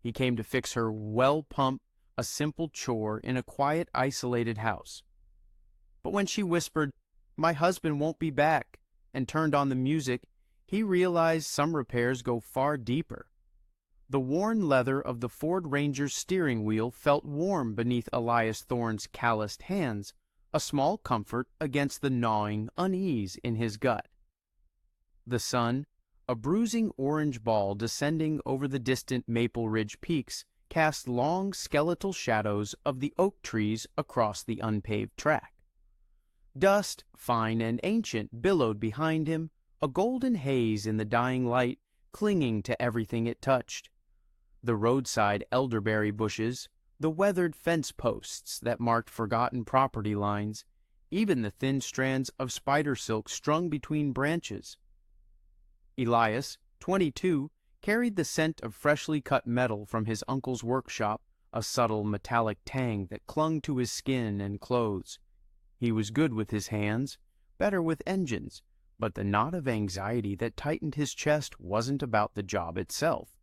He came to fix her well pump, a simple chore in a quiet, isolated house. But when she whispered, "My husband won't be back," and turned on the music, he realized some repairs go far deeper. The worn leather of the Ford Ranger's steering wheel felt warm beneath Elias Thorne's calloused hands, a small comfort against the gnawing unease in his gut. The sun, a bruising orange ball descending over the distant Maple Ridge peaks, cast long skeletal shadows of the oak trees across the unpaved track. Dust, fine and ancient, billowed behind him, a golden haze in the dying light, clinging to everything it touched. The roadside elderberry bushes, the weathered fence posts that marked forgotten property lines, even the thin strands of spider silk strung between branches. Elias, 22, carried the scent of freshly cut metal from his uncle's workshop, a subtle metallic tang that clung to his skin and clothes. He was good with his hands, better with engines, but the knot of anxiety that tightened his chest wasn't about the job itself.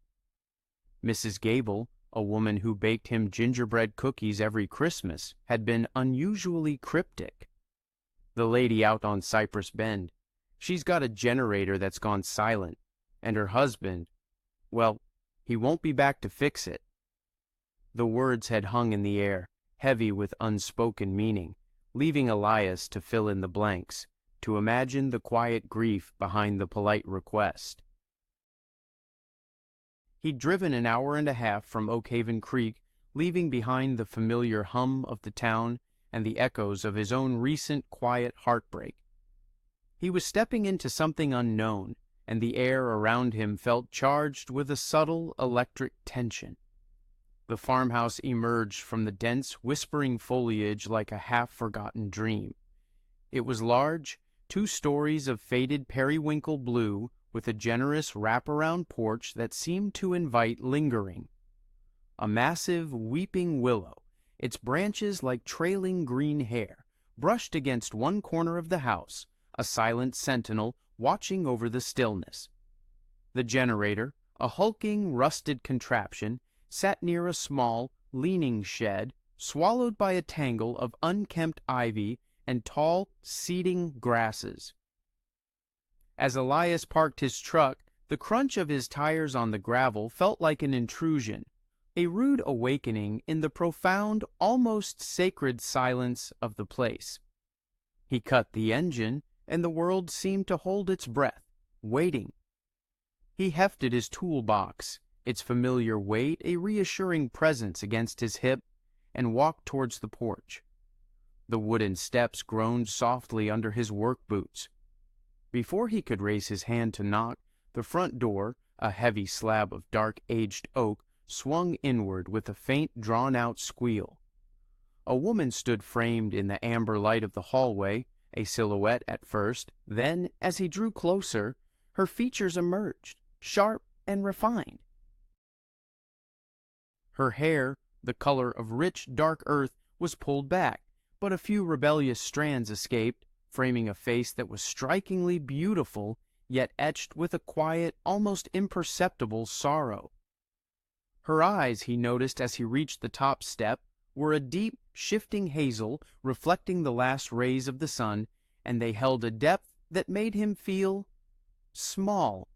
Mrs. Gable, a woman who baked him gingerbread cookies every Christmas, had been unusually cryptic. "The lady out on Cypress Bend. She's got a generator that's gone silent, and her husband, well, he won't be back to fix it." The words had hung in the air, heavy with unspoken meaning, leaving Elias to fill in the blanks, to imagine the quiet grief behind the polite request. He'd driven an hour and a half from Oakhaven Creek, leaving behind the familiar hum of the town and the echoes of his own recent quiet heartbreak. He was stepping into something unknown, and the air around him felt charged with a subtle electric tension. The farmhouse emerged from the dense, whispering foliage like a half-forgotten dream. It was large, 2 stories of faded periwinkle blue, with a generous wraparound porch that seemed to invite lingering. A massive weeping willow, its branches like trailing green hair, brushed against one corner of the house, a silent sentinel watching over the stillness. The generator, a hulking, rusted contraption, sat near a small, leaning shed, swallowed by a tangle of unkempt ivy and tall, seeding grasses. As Elias parked his truck, the crunch of his tires on the gravel felt like an intrusion, a rude awakening in the profound, almost sacred silence of the place. He cut the engine, and the world seemed to hold its breath, waiting. He hefted his toolbox, its familiar weight a reassuring presence against his hip, and walked towards the porch. The wooden steps groaned softly under his work boots. Before he could raise his hand to knock, the front door, a heavy slab of dark-aged oak, swung inward with a faint, drawn-out squeal. A woman stood framed in the amber light of the hallway, a silhouette at first, then, as he drew closer, her features emerged, sharp and refined. Her hair, the color of rich, dark earth, was pulled back, but a few rebellious strands escaped, framing a face that was strikingly beautiful, yet etched with a quiet, almost imperceptible sorrow. Her eyes, he noticed as he reached the top step, were a deep, shifting hazel reflecting the last rays of the sun, and they held a depth that made him feel small.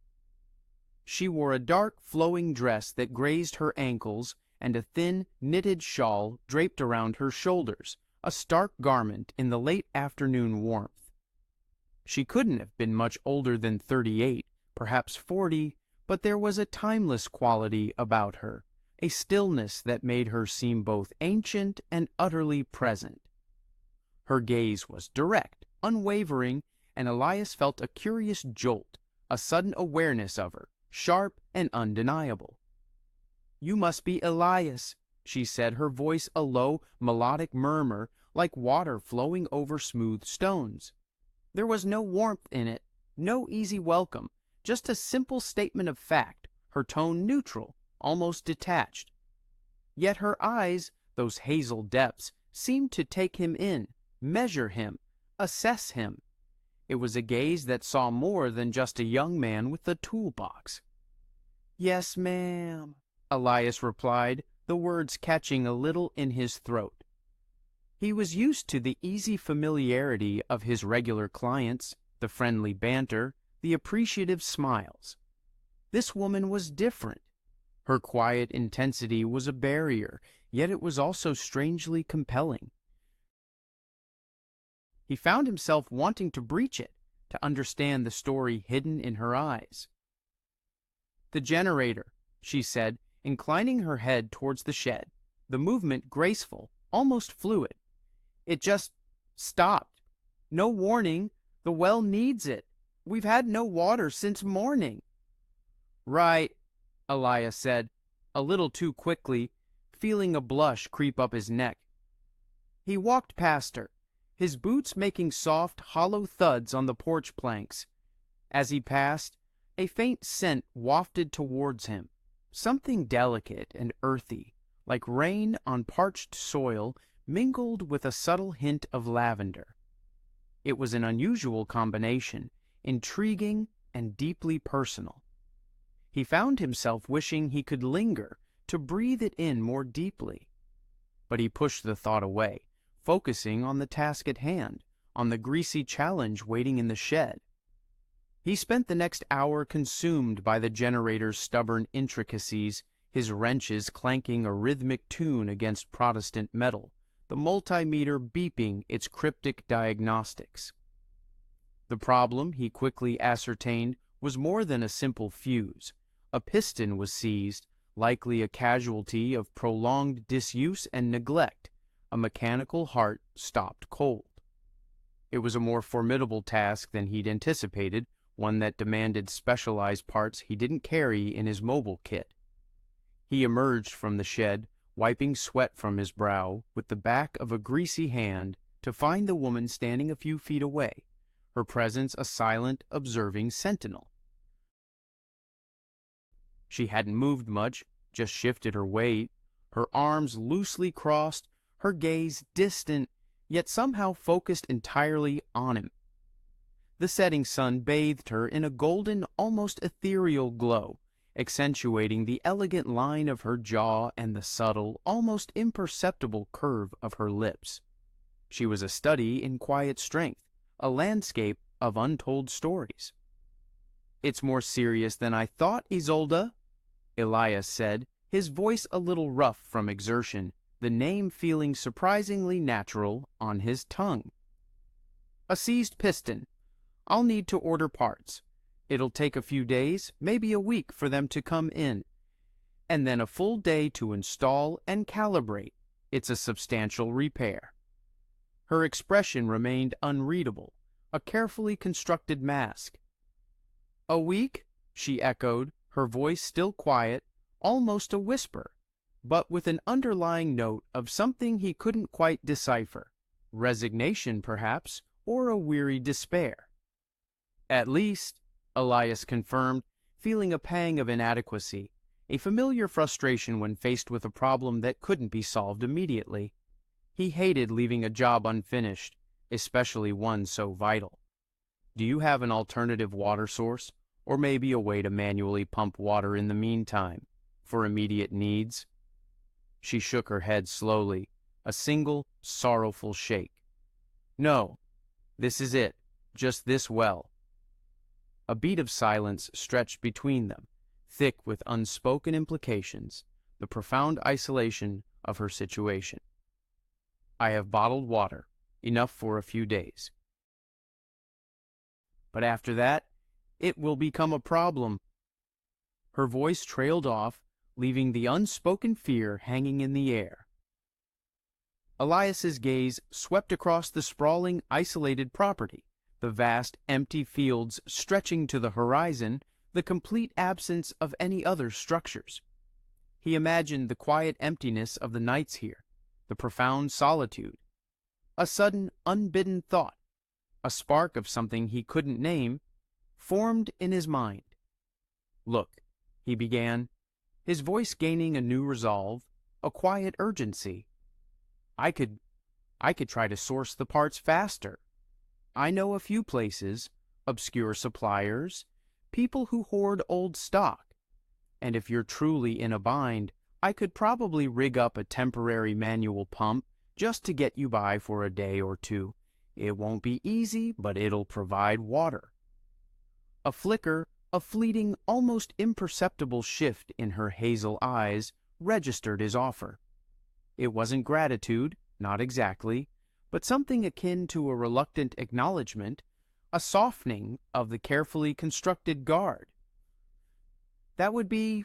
She wore a dark, flowing dress that grazed her ankles and a thin, knitted shawl draped around her shoulders, a stark garment in the late afternoon warmth. She couldn't have been much older than 38, perhaps 40, but there was a timeless quality about her, a stillness that made her seem both ancient and utterly present. Her gaze was direct, unwavering, and Elias felt a curious jolt, a sudden awareness of her, sharp and undeniable. "You must be Elias," she said, her voice a low, melodic murmur like water flowing over smooth stones. There was no warmth in it, no easy welcome, just a simple statement of fact, her tone neutral, almost detached. Yet her eyes, those hazel depths, seemed to take him in, measure him, assess him. It was a gaze that saw more than just a young man with a toolbox. "Yes, ma'am," Elias replied, the words catching a little in his throat. He was used to the easy familiarity of his regular clients, the friendly banter, the appreciative smiles. This woman was different. Her quiet intensity was a barrier, yet it was also strangely compelling. He found himself wanting to breach it, to understand the story hidden in her eyes. "The generator," she said, inclining her head towards the shed, the movement graceful, almost fluid. "It just stopped. No warning. The well needs it. We've had no water since morning." "Right," Elias said, a little too quickly, feeling a blush creep up his neck. He walked past her, his boots making soft, hollow thuds on the porch planks. As he passed, a faint scent wafted towards him, something delicate and earthy, like rain on parched soil, mingled with a subtle hint of lavender. It was an unusual combination, intriguing and deeply personal. He found himself wishing he could linger to breathe it in more deeply. But he pushed the thought away, focusing on the task at hand, on the greasy challenge waiting in the shed. He spent the next hour consumed by the generator's stubborn intricacies, his wrenches clanking a rhythmic tune against Protestant metal, the multimeter beeping its cryptic diagnostics. The problem, he quickly ascertained, was more than a simple fuse. A piston was seized, likely a casualty of prolonged disuse and neglect. A mechanical heart stopped cold. It was a more formidable task than he'd anticipated, one that demanded specialized parts he didn't carry in his mobile kit. He emerged from the shed, wiping sweat from his brow with the back of a greasy hand, to find the woman standing a few feet away, her presence a silent, observing sentinel. She hadn't moved much, just shifted her weight, her arms loosely crossed, her gaze distant, yet somehow focused entirely on him. The setting sun bathed her in a golden, almost ethereal glow, accentuating the elegant line of her jaw and the subtle, almost imperceptible curve of her lips. She was a study in quiet strength, a landscape of untold stories. "It's more serious than I thought, Isolde," Elias said, his voice a little rough from exertion, the name feeling surprisingly natural on his tongue. "A seized piston. I'll need to order parts. It'll take a few days, maybe a week for them to come in. And then a full day to install and calibrate. It's a substantial repair." Her expression remained unreadable, a carefully constructed mask. "A week?" she echoed, her voice still quiet, almost a whisper, but with an underlying note of something he couldn't quite decipher. Resignation, perhaps, or a weary despair. "At least," Elias confirmed, feeling a pang of inadequacy, a familiar frustration when faced with a problem that couldn't be solved immediately. He hated leaving a job unfinished, especially one so vital. "Do you have an alternative water source, or maybe a way to manually pump water in the meantime, for immediate needs?" She shook her head slowly, a single, sorrowful shake. "No, this is it, just this well." A beat of silence stretched between them, thick with unspoken implications, the profound isolation of her situation. "I have bottled water, enough for a few days. But after that, it will become a problem." Her voice trailed off, leaving the unspoken fear hanging in the air. Elias's gaze swept across the sprawling, isolated property, the vast, empty fields stretching to the horizon, the complete absence of any other structures. He imagined the quiet emptiness of the nights here, the profound solitude. A sudden, unbidden thought, a spark of something he couldn't name, formed in his mind. "Look," he began, his voice gaining a new resolve, a quiet urgency. I could try to source the parts faster. I know a few places, obscure suppliers, people who hoard old stock. and if you're truly in a bind, I could probably rig up a temporary manual pump just to get you by for a day or two. It won't be easy, but it'll provide water." A flicker, a fleeting, almost imperceptible shift in her hazel eyes registered his offer. It wasn't gratitude, not exactly, but something akin to a reluctant acknowledgement, a softening of the carefully constructed guard. "That would be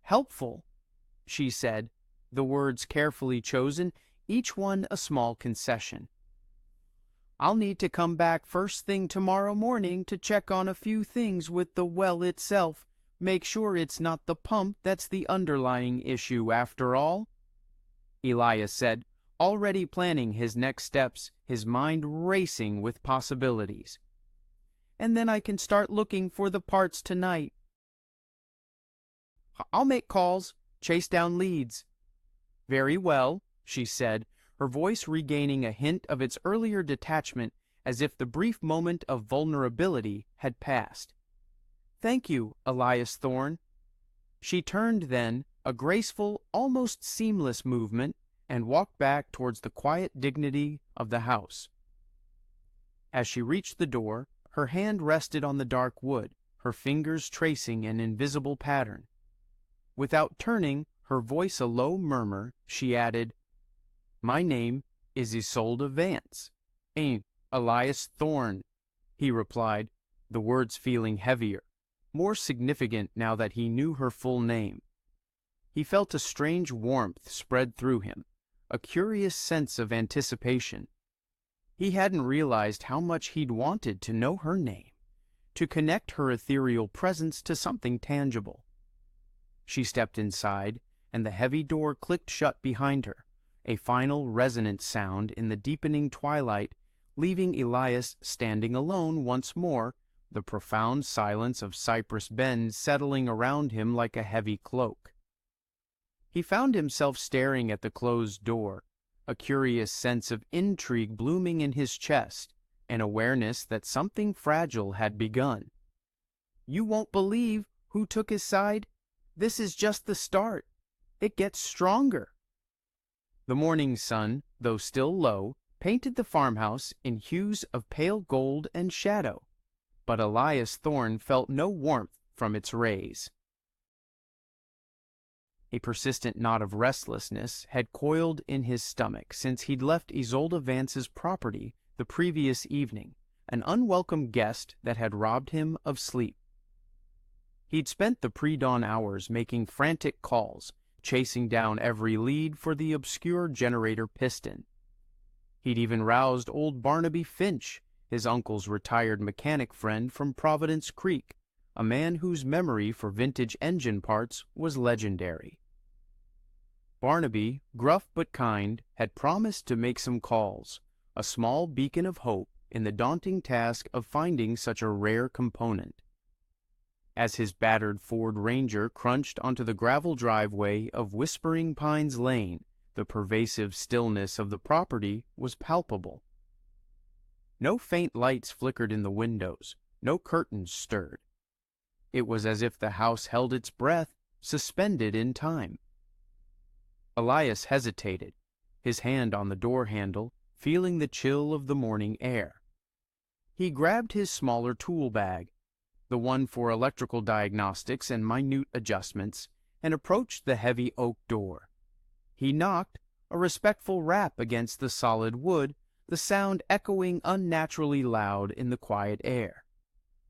helpful," she said, the words carefully chosen, each one a small concession. "I'll need to come back first thing tomorrow morning to check on a few things with the well itself, make sure it's not the pump that's the underlying issue after all," Elias said, already planning his next steps, his mind racing with possibilities. "And then I can start looking for the parts tonight. I'll make calls, chase down leads." "Very well," she said, her voice regaining a hint of its earlier detachment as if the brief moment of vulnerability had passed. "Thank you, Elias Thorne." She turned then, a graceful, almost seamless movement, and walked back towards the quiet dignity of the house. As she reached the door, her hand rested on the dark wood, her fingers tracing an invisible pattern. Without turning, her voice a low murmur, she added, "My name is Isolde Vance." "Ain't Elias Thorne," he replied, the words feeling heavier, more significant now that he knew her full name. He felt a strange warmth spread through him, a curious sense of anticipation. He hadn't realized how much he'd wanted to know her name, to connect her ethereal presence to something tangible. She stepped inside, and the heavy door clicked shut behind her, a final resonant sound in the deepening twilight, leaving Elias standing alone once more, the profound silence of Cypress Bend settling around him like a heavy cloak. He found himself staring at the closed door, a curious sense of intrigue blooming in his chest, an awareness that something fragile had begun. "You won't believe who took his side? This is just the start. It gets stronger." The morning sun, though still low, painted the farmhouse in hues of pale gold and shadow, but Elias Thorne felt no warmth from its rays. A persistent knot of restlessness had coiled in his stomach since he'd left Isolde Vance's property the previous evening, an unwelcome guest that had robbed him of sleep. He'd spent the pre-dawn hours making frantic calls, chasing down every lead for the obscure generator piston. He'd even roused old Barnaby Finch, his uncle's retired mechanic friend from Providence Creek, a man whose memory for vintage engine parts was legendary. Barnaby, gruff but kind, had promised to make some calls, a small beacon of hope in the daunting task of finding such a rare component. As his battered Ford Ranger crunched onto the gravel driveway of Whispering Pines Lane, the pervasive stillness of the property was palpable. No faint lights flickered in the windows, no curtains stirred. It was as if the house held its breath, suspended in time. Elias hesitated, his hand on the door handle, feeling the chill of the morning air. He grabbed his smaller tool bag, the one for electrical diagnostics and minute adjustments, and approached the heavy oak door. He knocked, a respectful rap against the solid wood, the sound echoing unnaturally loud in the quiet air.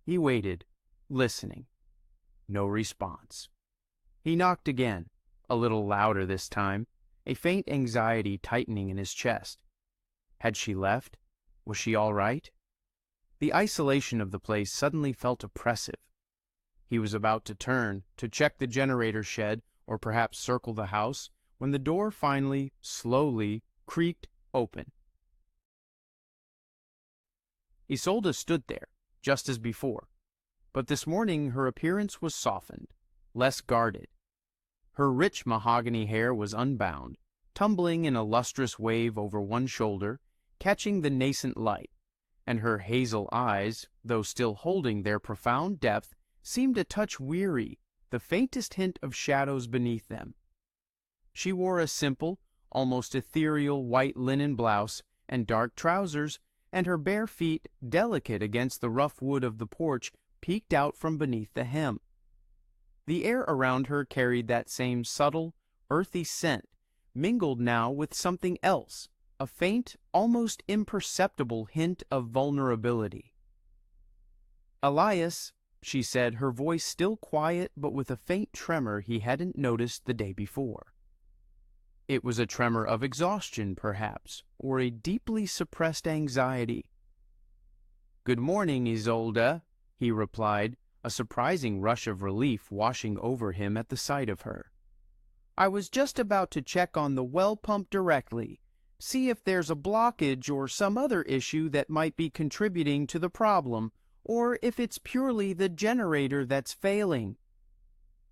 He waited, listening. No response. He knocked again, a little louder this time, a faint anxiety tightening in his chest. Had she left? Was she all right? The isolation of the place suddenly felt oppressive. He was about to turn, to check the generator shed, or perhaps circle the house, when the door finally, slowly, creaked open. Isolde stood there, just as before, but this morning her appearance was softened, less guarded. Her rich mahogany hair was unbound, tumbling in a lustrous wave over one shoulder, catching the nascent light, and her hazel eyes, though still holding their profound depth, seemed a touch weary, the faintest hint of shadows beneath them. She wore a simple, almost ethereal white linen blouse and dark trousers, and her bare feet, delicate against the rough wood of the porch, peeked out from beneath the hem. The air around her carried that same subtle, earthy scent, mingled now with something else, a faint, almost imperceptible hint of vulnerability. "Elias," she said, her voice still quiet but with a faint tremor he hadn't noticed the day before. It was a tremor of exhaustion, perhaps, or a deeply suppressed anxiety. "Good morning, Isolde," he replied, a surprising rush of relief washing over him at the sight of her. "I was just about to check on the well pump directly, see if there's a blockage or some other issue that might be contributing to the problem, or if it's purely the generator that's failing."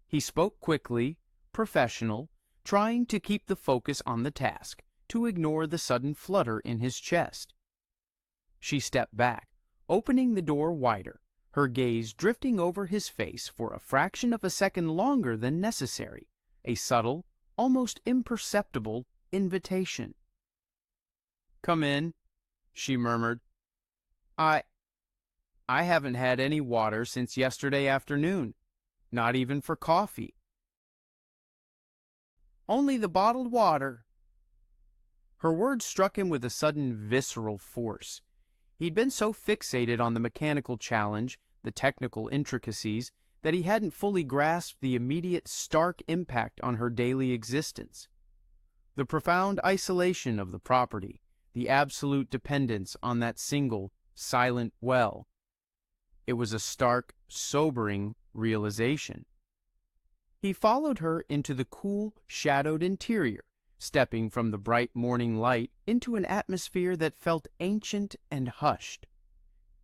He spoke quickly, professional, trying to keep the focus on the task, to ignore the sudden flutter in his chest. She stepped back, opening the door wider, her gaze drifting over his face for a fraction of a second longer than necessary, a subtle, almost imperceptible invitation. "Come in," she murmured. I haven't had any water since yesterday afternoon, not even for coffee." "Only the bottled water." Her words struck him with a sudden visceral force. He'd been so fixated on the mechanical challenge, the technical intricacies, that he hadn't fully grasped the immediate stark impact on her daily existence. The profound isolation of the property, the absolute dependence on that single, silent well. It was a stark, sobering realization. He followed her into the cool, shadowed interior, stepping from the bright morning light into an atmosphere that felt ancient and hushed.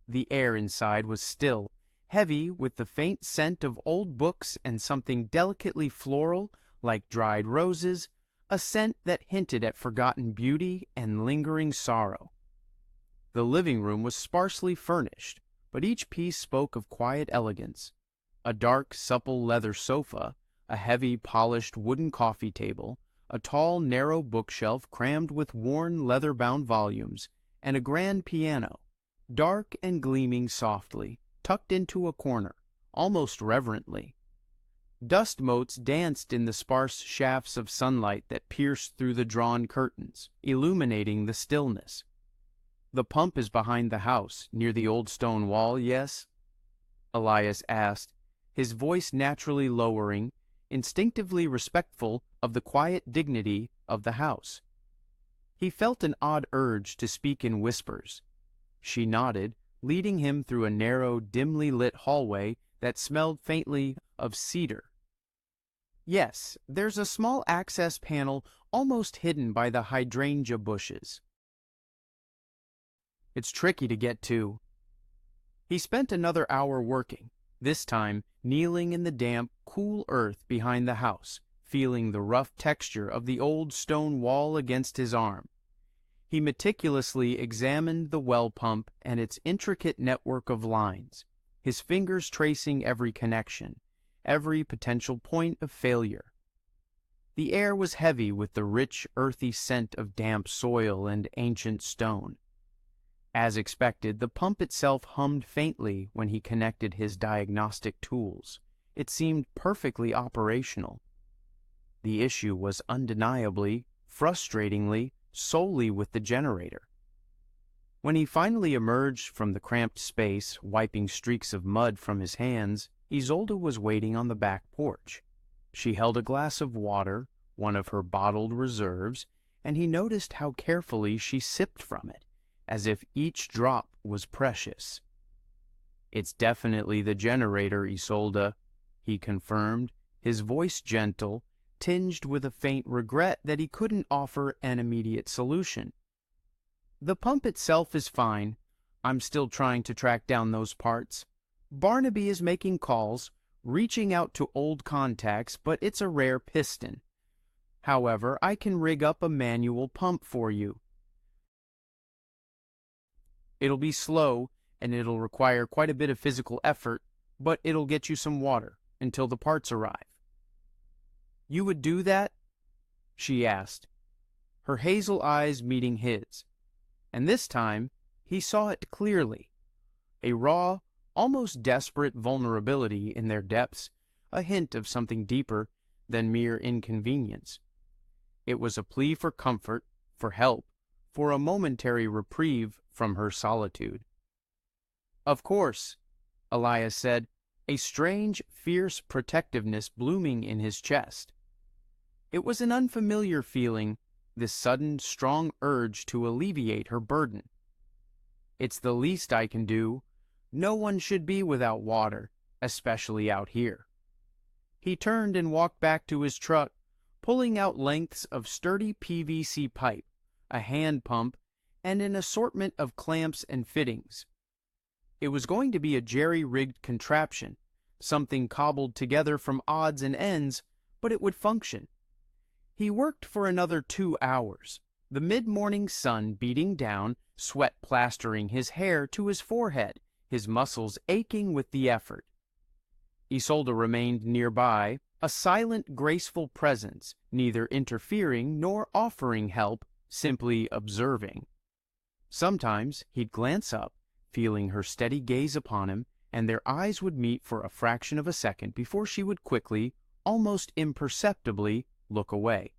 The air inside was still, heavy with the faint scent of old books and something delicately floral, like dried roses, a scent that hinted at forgotten beauty and lingering sorrow. The living room was sparsely furnished, but each piece spoke of quiet elegance. A dark, supple leather sofa, a heavy, polished wooden coffee table, a tall, narrow bookshelf crammed with worn, leather-bound volumes, and a grand piano, dark and gleaming softly, tucked into a corner, almost reverently. Dust motes danced in the sparse shafts of sunlight that pierced through the drawn curtains, illuminating the stillness. "The pump is behind the house, near the old stone wall, yes?" Elias asked, his voice naturally lowering, instinctively respectful of the quiet dignity of the house. He felt an odd urge to speak in whispers. She nodded, leading him through a narrow, dimly lit hallway that smelled faintly of cedar. "Yes, there's a small access panel almost hidden by the hydrangea bushes. It's tricky to get to." He spent another hour working, this time kneeling in the damp, cool earth behind the house, feeling the rough texture of the old stone wall against his arm. He meticulously examined the well pump and its intricate network of lines, his fingers tracing every connection, every potential point of failure. The air was heavy with the rich, earthy scent of damp soil and ancient stone. As expected, the pump itself hummed faintly when he connected his diagnostic tools. It seemed perfectly operational. The issue was undeniably, frustratingly, solely with the generator. When he finally emerged from the cramped space, wiping streaks of mud from his hands, Isolde was waiting on the back porch. She held a glass of water, one of her bottled reserves, and he noticed how carefully she sipped from it, as if each drop was precious. "It's definitely the generator, Isolde," he confirmed, his voice gentle, tinged with a faint regret that he couldn't offer an immediate solution. "The pump itself is fine. I'm still trying to track down those parts. Barnaby is making calls, reaching out to old contacts, but it's a rare piston. However, I can rig up a manual pump for you. It'll be slow, and it'll require quite a bit of physical effort, but it'll get you some water, until the parts arrive. "You would do that?" she asked, her hazel eyes meeting his, and this time he saw it clearly, a raw, almost desperate vulnerability in their depths, a hint of something deeper than mere inconvenience. It was a plea for comfort, for help, for a momentary reprieve from her solitude. "Of course," Elias said, a strange, fierce protectiveness blooming in his chest. It was an unfamiliar feeling, this sudden, strong urge to alleviate her burden. "It's the least I can do. No one should be without water, especially out here." He turned and walked back to his truck, pulling out lengths of sturdy PVC pipe, a hand pump, and an assortment of clamps and fittings. It was going to be a jerry-rigged contraption, something cobbled together from odds and ends, but it would function. He worked for another 2 hours, the mid-morning sun beating down, sweat plastering his hair to his forehead, his muscles aching with the effort. Isolde remained nearby, a silent, graceful presence, neither interfering nor offering help, simply observing. Sometimes he'd glance up, feeling her steady gaze upon him, and their eyes would meet for a fraction of a second before she would quickly, almost imperceptibly, look away.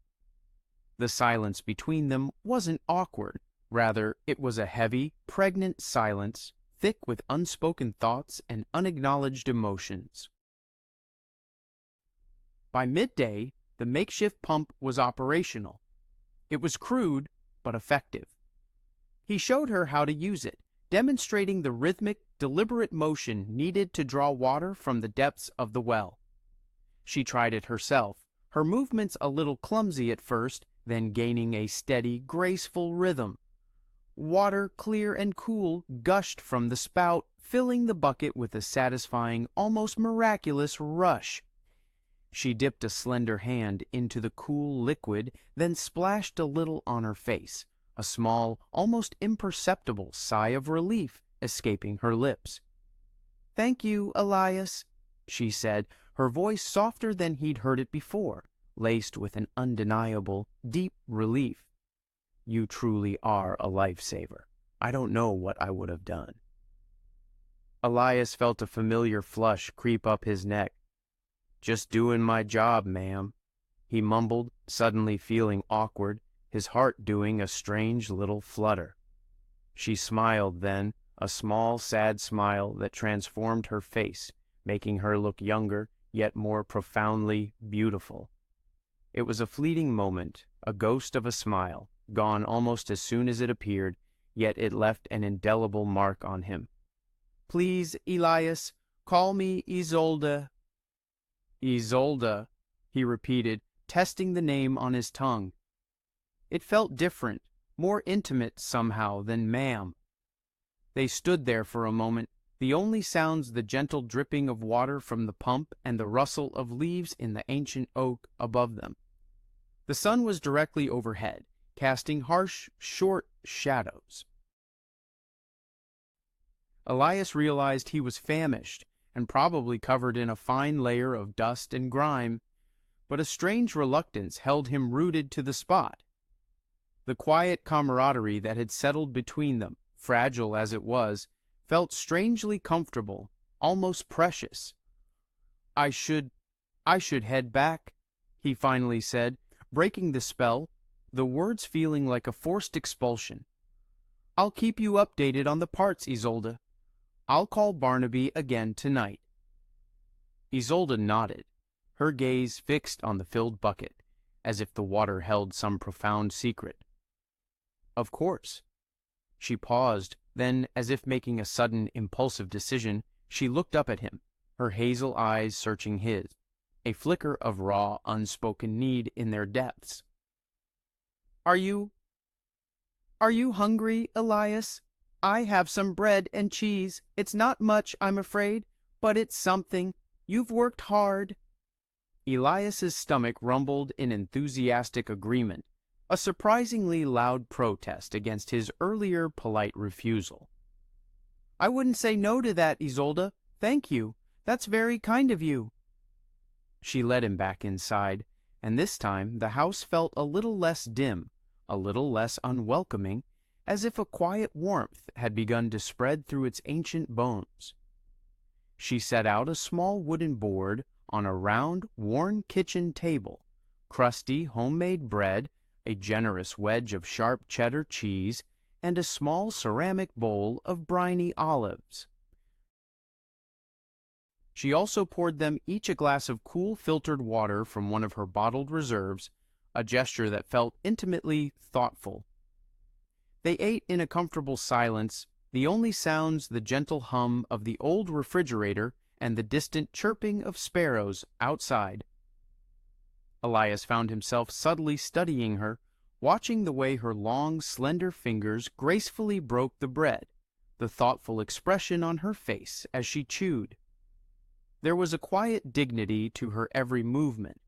The silence between them wasn't awkward. Rather, it was a heavy, pregnant silence, thick with unspoken thoughts and unacknowledged emotions. By midday, the makeshift pump was operational. It was crude, but effective. He showed her how to use it, demonstrating the rhythmic, deliberate motion needed to draw water from the depths of the well. She tried it herself, her movements a little clumsy at first, then gaining a steady, graceful rhythm. Water, clear and cool, gushed from the spout, filling the bucket with a satisfying, almost miraculous rush. She dipped a slender hand into the cool liquid, then splashed a little on her face, a small, almost imperceptible sigh of relief escaping her lips. "Thank you, Elias," she said, her voice softer than he'd heard it before, laced with an undeniable, deep relief. "You truly are a lifesaver. I don't know what I would have done." Elias felt a familiar flush creep up his neck. "Just doing my job, ma'am," he mumbled, suddenly feeling awkward, his heart doing a strange little flutter. She smiled then, a small, sad smile that transformed her face, making her look younger, yet more profoundly beautiful. It was a fleeting moment, a ghost of a smile, gone almost as soon as it appeared, yet it left an indelible mark on him. "Please, Elias, call me Isolde." "Isolde," he repeated, testing the name on his tongue. It felt different, more intimate somehow than ma'am. They stood there for a moment, the only sounds the gentle dripping of water from the pump and the rustle of leaves in the ancient oak above them. The sun was directly overhead, casting harsh, short shadows. Elias realized he was famished and probably covered in a fine layer of dust and grime, but a strange reluctance held him rooted to the spot. The quiet camaraderie that had settled between them, fragile as it was, felt strangely comfortable, almost precious. I should head back," he finally said, breaking the spell, the words feeling like a forced expulsion. "I'll keep you updated on the parts, Isolde. I'll call Barnaby again tonight." Isolde nodded, her gaze fixed on the filled bucket, as if the water held some profound secret. "Of course." She paused, then, as if making a sudden, impulsive decision, she looked up at him, her hazel eyes searching his, a flicker of raw, unspoken need in their depths. Are you hungry, Elias? I have some bread and cheese. It's not much, I'm afraid, but it's something. You've worked hard." Elias's stomach rumbled in enthusiastic agreement, a surprisingly loud protest against his earlier polite refusal. "I wouldn't say no to that, Isolde. Thank you. That's very kind of you." She led him back inside, and this time the house felt a little less dim, a little less unwelcoming, as if a quiet warmth had begun to spread through its ancient bones. She set out a small wooden board on a round, worn kitchen table, crusty homemade bread, a generous wedge of sharp cheddar cheese, and a small ceramic bowl of briny olives. She also poured them each a glass of cool filtered water from one of her bottled reserves, a gesture that felt intimately thoughtful. They ate in a comfortable silence, the only sounds the gentle hum of the old refrigerator and the distant chirping of sparrows outside. Elias found himself subtly studying her, watching the way her long, slender fingers gracefully broke the bread, the thoughtful expression on her face as she chewed. There was a quiet dignity to her every movement,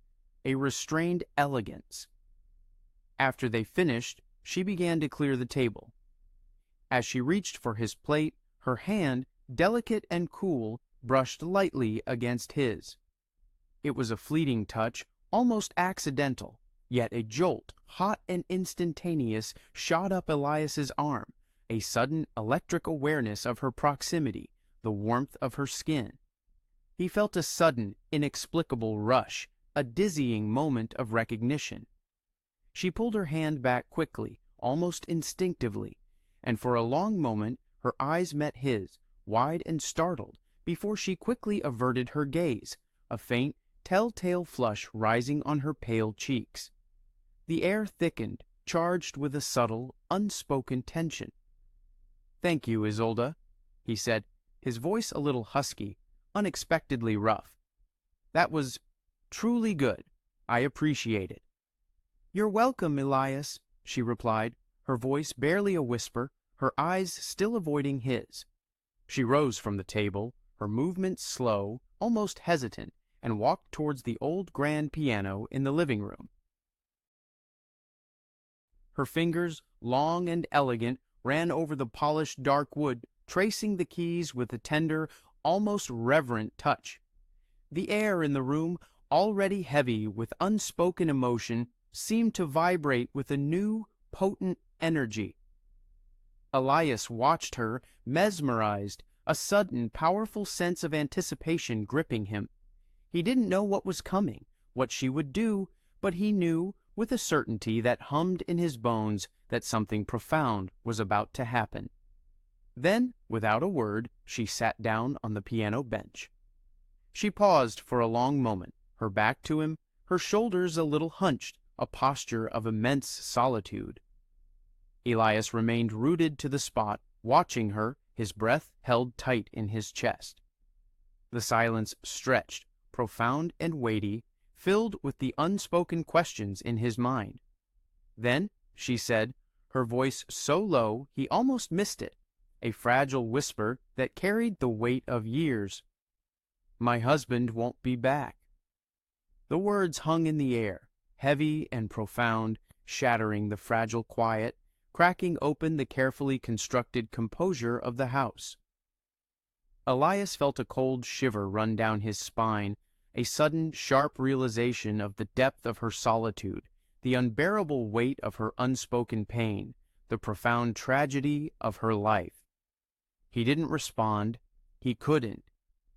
a restrained elegance. After they finished, she began to clear the table. As she reached for his plate, her hand, delicate and cool, brushed lightly against his. It was a fleeting touch, almost accidental, yet a jolt, hot and instantaneous, shot up Elias's arm, a sudden electric awareness of her proximity, the warmth of her skin. He felt a sudden, inexplicable rush, a dizzying moment of recognition. She pulled her hand back quickly, almost instinctively, and for a long moment her eyes met his, wide and startled, before she quickly averted her gaze, a faint, telltale flush rising on her pale cheeks. The air thickened, charged with a subtle, unspoken tension. "Thank you, Isolde," he said, his voice a little husky, unexpectedly rough. "That was truly good. I appreciate it." "You're welcome, Elias," she replied, her voice barely a whisper, her eyes still avoiding his. She rose from the table, her movements slow, almost hesitant, and walked towards the old grand piano in the living room. Her fingers, long and elegant, ran over the polished dark wood, tracing the keys with a tender, almost reverent touch. The air in the room, already heavy with unspoken emotion, seemed to vibrate with a new, potent energy. Elias watched her, mesmerized, a sudden, powerful sense of anticipation gripping him. He didn't know what was coming, what she would do, but he knew, with a certainty that hummed in his bones, that something profound was about to happen. Then, without a word, she sat down on the piano bench. She paused for a long moment, her back to him, her shoulders a little hunched, a posture of immense solitude. Elias remained rooted to the spot, watching her, his breath held tight in his chest. The silence stretched, profound and weighty, filled with the unspoken questions in his mind. Then, she said, her voice so low he almost missed it, a fragile whisper that carried the weight of years, "My husband won't be back." The words hung in the air, heavy and profound, shattering the fragile quiet, cracking open the carefully constructed composure of the house. Elias felt a cold shiver run down his spine, a sudden, sharp realization of the depth of her solitude, the unbearable weight of her unspoken pain, the profound tragedy of her life. He didn't respond. He couldn't.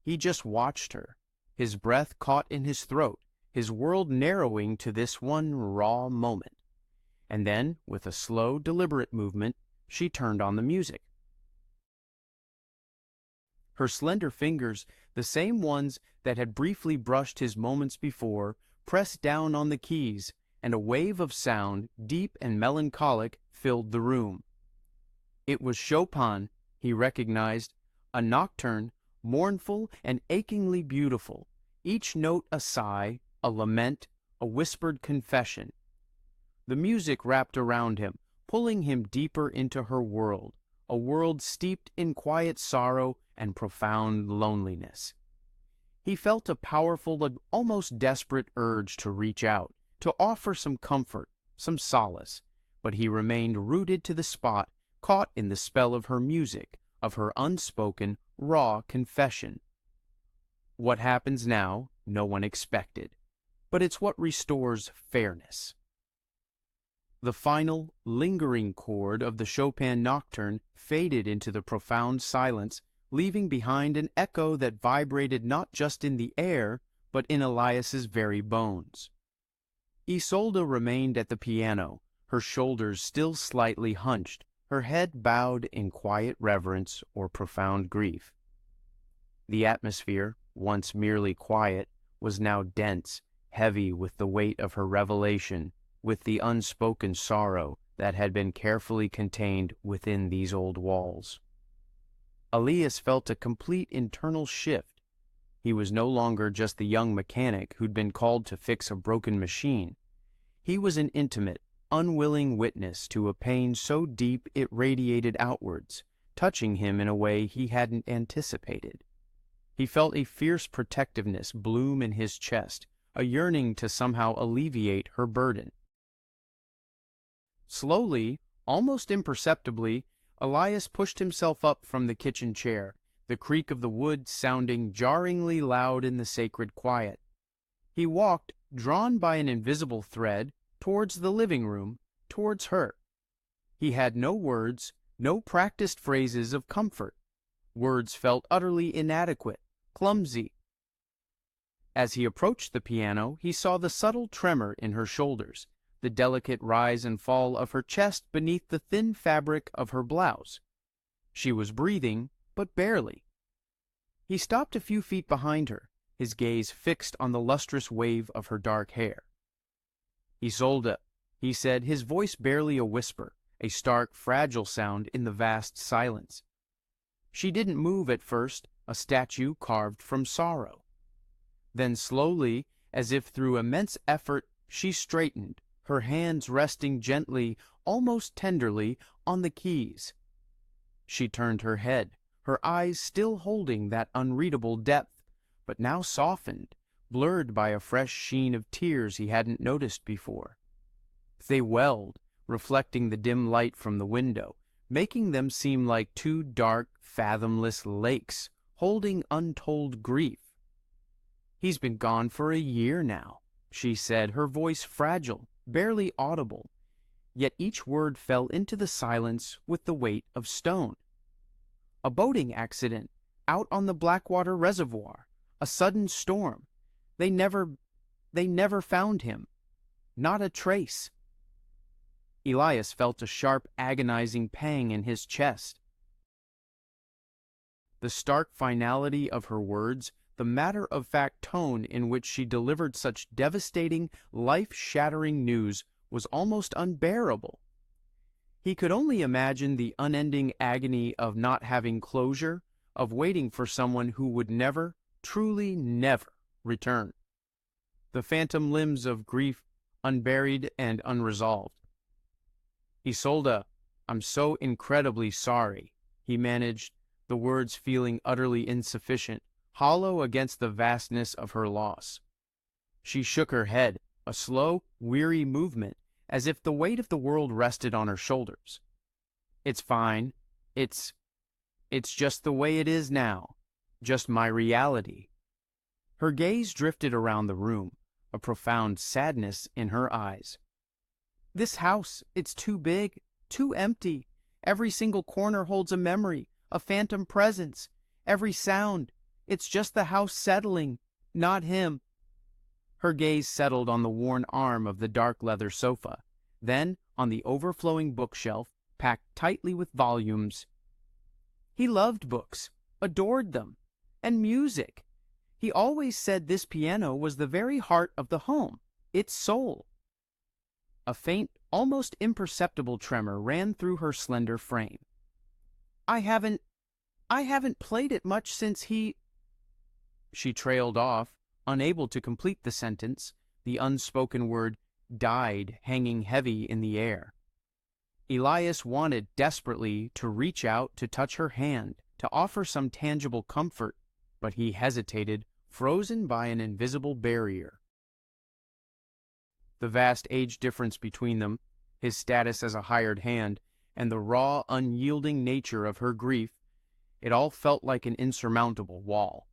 He just watched her, his breath caught in his throat, his world narrowing to this one raw moment. And then, with a slow, deliberate movement, she turned on the music. Her slender fingers, the same ones that had briefly brushed his moments before, pressed down on the keys, and a wave of sound, deep and melancholic, filled the room. It was Chopin, he recognized, a nocturne, mournful and achingly beautiful, each note a sigh, a lament, a whispered confession. The music wrapped around him, pulling him deeper into her world, a world steeped in quiet sorrow and profound loneliness. He felt a powerful and almost desperate urge to reach out, to offer some comfort, some solace, but he remained rooted to the spot, caught in the spell of her music, of her unspoken, raw confession. "What happens now," no one expected, but it's what restores fairness. The final, lingering chord of the Chopin nocturne faded into the profound silence, leaving behind an echo that vibrated not just in the air, but in Elias's very bones. Isolde remained at the piano, her shoulders still slightly hunched, her head bowed in quiet reverence or profound grief. The atmosphere, once merely quiet, was now dense, heavy with the weight of her revelation, with the unspoken sorrow that had been carefully contained within these old walls. Elias felt a complete internal shift. He was no longer just the young mechanic who'd been called to fix a broken machine. He was an intimate, unwilling witness to a pain so deep it radiated outwards, touching him in a way he hadn't anticipated. He felt a fierce protectiveness bloom in his chest, a yearning to somehow alleviate her burden. Slowly, almost imperceptibly, Elias pushed himself up from the kitchen chair, the creak of the wood sounding jarringly loud in the sacred quiet. He walked, drawn by an invisible thread, towards the living room, towards her. He had no words, no practiced phrases of comfort. Words felt utterly inadequate, clumsy. As he approached the piano, he saw the subtle tremor in her shoulders, the delicate rise and fall of her chest beneath the thin fabric of her blouse. She was breathing, but barely. He stopped a few feet behind her, his gaze fixed on the lustrous wave of her dark hair. "Isolde," he said, his voice barely a whisper, a stark, fragile sound in the vast silence. She didn't move at first, a statue carved from sorrow. Then slowly, as if through immense effort, she straightened, her hands resting gently, almost tenderly, on the keys. She turned her head, her eyes still holding that unreadable depth, but now softened, blurred by a fresh sheen of tears he hadn't noticed before. They welled, reflecting the dim light from the window, making them seem like two dark, fathomless lakes, holding untold grief. "He's been gone for a year now," she said, her voice fragile, barely audible, yet each word fell into the silence with the weight of stone. "A boating accident, out on the Blackwater Reservoir, a sudden storm. They never found him. Not a trace." Elias felt a sharp, agonizing pang in his chest. The stark finality of her words, the matter-of-fact tone in which she delivered such devastating, life-shattering news was almost unbearable. He could only imagine the unending agony of not having closure, of waiting for someone who would never, truly never, return. The phantom limbs of grief unburied and unresolved. "Isolde, I'm so incredibly sorry," he managed, the words feeling utterly insufficient, hollow against the vastness of her loss. She shook her head, a slow, weary movement, as if the weight of the world rested on her shoulders. "It's fine. It's just the way it is now. Just my reality." Her gaze drifted around the room, a profound sadness in her eyes. "This house, it's too big, too empty. Every single corner holds a memory, a phantom presence. Every sound, it's just the house settling, not him." Her gaze settled on the worn arm of the dark leather sofa, then on the overflowing bookshelf, packed tightly with volumes. "He loved books, adored them, and music. He always said this piano was the very heart of the home, its soul." A faint, almost imperceptible tremor ran through her slender frame. I haven't played it much since he..." She trailed off, unable to complete the sentence, the unspoken word "died" hanging heavy in the air. Elias wanted desperately to reach out to touch her hand, to offer some tangible comfort, but he hesitated, frozen by an invisible barrier. The vast age difference between them, his status as a hired hand, and the raw, unyielding nature of her grief, it all felt like an insurmountable wall.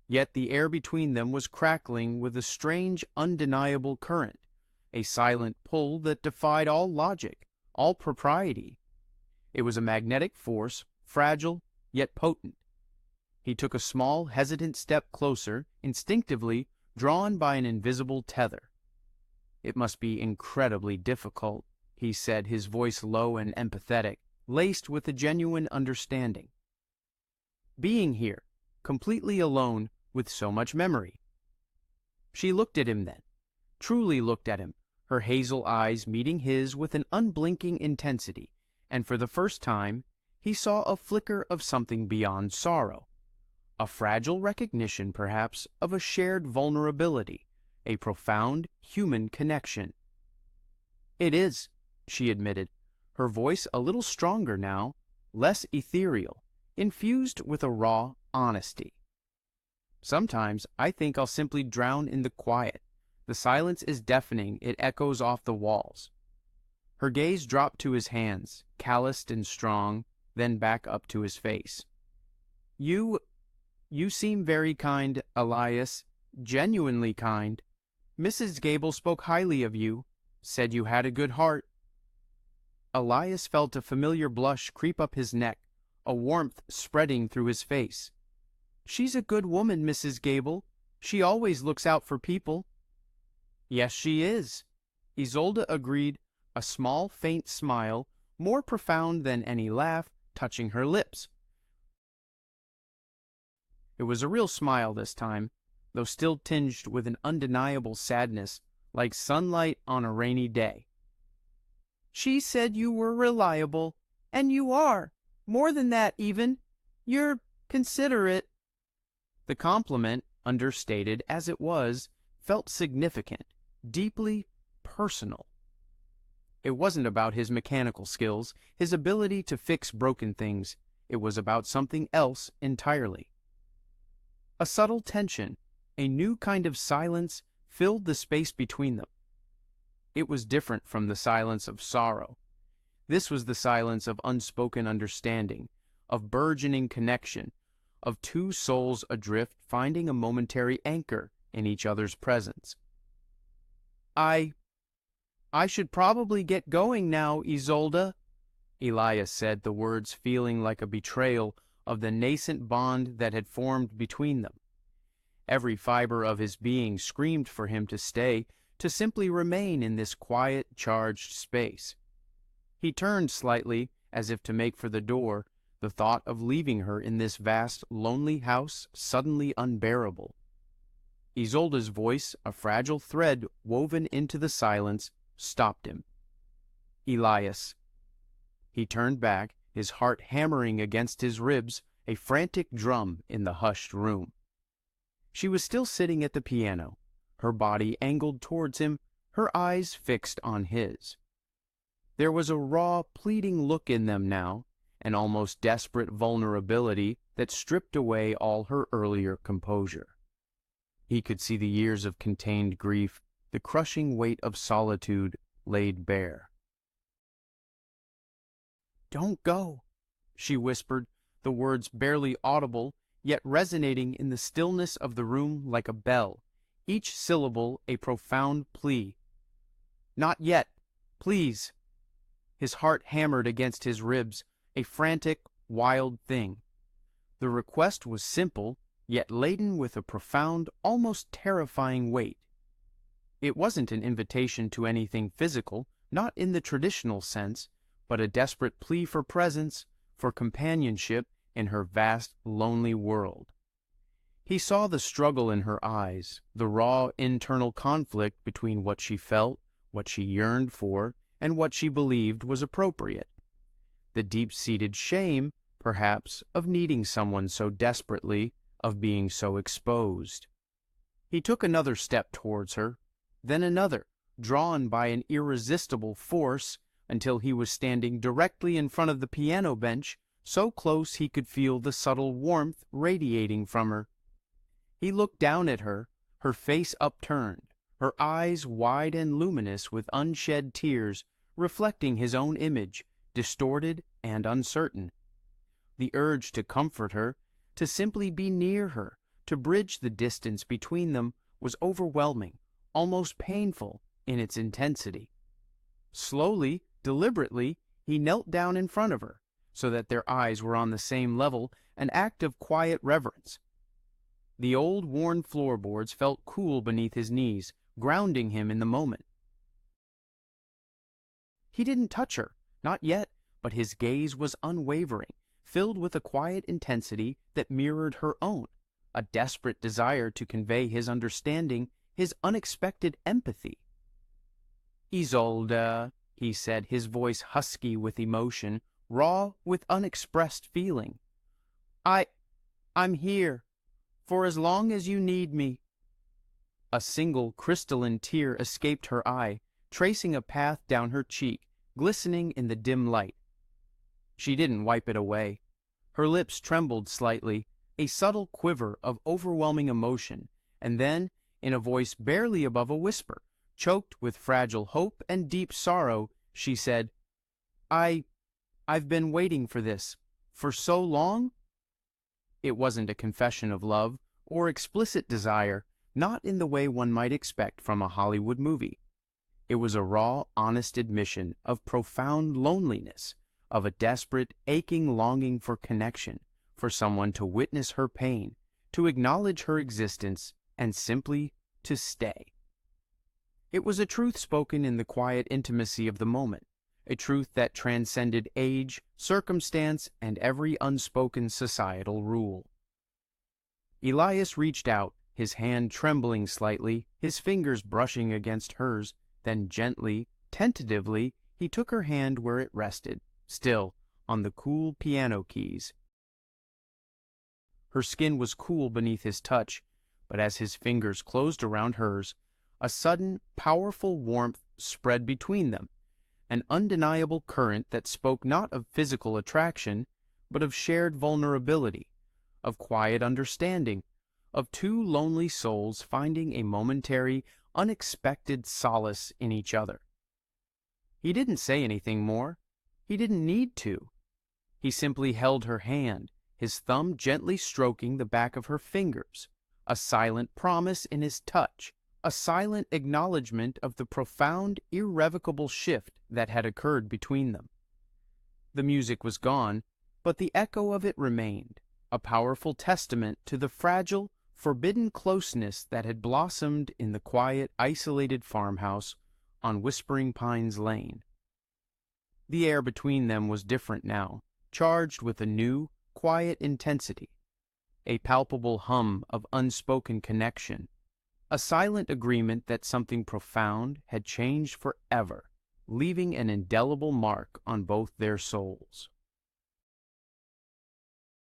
Yet the air between them was crackling with a strange, undeniable current, a silent pull that defied all logic, all propriety. It was a magnetic force, fragile yet potent. He took a small, hesitant step closer, instinctively drawn by an invisible tether. "It must be incredibly difficult," he said, his voice low and empathetic, laced with a genuine understanding. "Being here, completely alone, with so much memory." She looked at him then, truly looked at him, her hazel eyes meeting his with an unblinking intensity, and for the first time he saw a flicker of something beyond sorrow, a fragile recognition, perhaps, of a shared vulnerability, a profound human connection. "It is," she admitted, her voice a little stronger now, less ethereal, infused with a raw honesty. "Sometimes I think I'll simply drown in the quiet. The silence is deafening, it echoes off the walls." Her gaze dropped to his hands, calloused and strong, then back up to his face. You seem very kind, Elias, genuinely kind. Mrs. Gable spoke highly of you, said you had a good heart." Elias felt a familiar blush creep up his neck, a warmth spreading through his face. "She's a good woman, Mrs. Gable. She always looks out for people." "Yes, she is," Isolde agreed, a small, faint smile, more profound than any laugh, touching her lips. It was a real smile this time, though still tinged with an undeniable sadness, like sunlight on a rainy day. "She said you were reliable, and you are. More than that, even. You're considerate." The compliment, understated as it was, felt significant, deeply personal. It wasn't about his mechanical skills, his ability to fix broken things. It was about something else entirely. A subtle tension, a new kind of silence, filled the space between them. It was different from the silence of sorrow. This was the silence of unspoken understanding, of burgeoning connection, of two souls adrift finding a momentary anchor in each other's presence. I should probably get going now, Isolde," Elias said, the words feeling like a betrayal of the nascent bond that had formed between them. Every fiber of his being screamed for him to stay, to simply remain in this quiet, charged space. He turned slightly, as if to make for the door, the thought of leaving her in this vast, lonely house suddenly unbearable. Isolde's voice, a fragile thread woven into the silence, stopped him. "Elias." He turned back, his heart hammering against his ribs, a frantic drum in the hushed room. She was still sitting at the piano, her body angled towards him, her eyes fixed on his. There was a raw, pleading look in them now, an almost desperate vulnerability that stripped away all her earlier composure. He could see the years of contained grief, the crushing weight of solitude laid bare. "Don't go," she whispered, the words barely audible, yet resonating in the stillness of the room like a bell, each syllable a profound plea. "Not yet, please." His heart hammered against his ribs, a frantic, wild thing. The request was simple, yet laden with a profound, almost terrifying weight. It wasn't an invitation to anything physical, not in the traditional sense, but a desperate plea for presence, for companionship in her vast, lonely world. He saw the struggle in her eyes, the raw internal conflict between what she felt, what she yearned for, and what she believed was appropriate. The deep-seated shame, perhaps, of needing someone so desperately, of being so exposed. He took another step towards her, then another, drawn by an irresistible force, until he was standing directly in front of the piano bench, so close he could feel the subtle warmth radiating from her. He looked down at her, her face upturned, her eyes wide and luminous with unshed tears, reflecting his own image, distorted and uncertain. The urge to comfort her, to simply be near her, to bridge the distance between them was overwhelming, almost painful in its intensity. Slowly, deliberately, he knelt down in front of her, so that their eyes were on the same level, an act of quiet reverence. The old worn floorboards felt cool beneath his knees, grounding him in the moment. He didn't touch her, not yet, but his gaze was unwavering, filled with a quiet intensity that mirrored her own, a desperate desire to convey his understanding, his unexpected empathy. "Isolde," he said, his voice husky with emotion, raw with unexpressed feeling. I'm here, for as long as you need me." A single crystalline tear escaped her eye, tracing a path down her cheek, glistening in the dim light. She didn't wipe it away. Her lips trembled slightly, a subtle quiver of overwhelming emotion, and then, in a voice barely above a whisper, choked with fragile hope and deep sorrow, she said, I've been waiting for this, for so long." It wasn't a confession of love or explicit desire, not in the way one might expect from a Hollywood movie. It was a raw, honest admission of profound loneliness, of a desperate, aching longing for connection, for someone to witness her pain, to acknowledge her existence, and simply to stay. It was a truth spoken in the quiet intimacy of the moment, a truth that transcended age, circumstance, and every unspoken societal rule. Elias reached out, his hand trembling slightly, his fingers brushing against hers, then gently, tentatively, he took her hand where it rested, still, on the cool piano keys. Her skin was cool beneath his touch, but as his fingers closed around hers, a sudden, powerful warmth spread between them, an undeniable current that spoke not of physical attraction, but of shared vulnerability, of quiet understanding, of two lonely souls finding a momentary, unexpected solace in each other. He didn't say anything more. He didn't need to. He simply held her hand, his thumb gently stroking the back of her fingers, a silent promise in his touch, a silent acknowledgement of the profound, irrevocable shift that had occurred between them. The music was gone, but the echo of it remained, a powerful testament to the fragile, forbidden closeness that had blossomed in the quiet, isolated farmhouse on Whispering Pines Lane. The air between them was different now, charged with a new, quiet intensity, a palpable hum of unspoken connection, a silent agreement that something profound had changed forever, leaving an indelible mark on both their souls.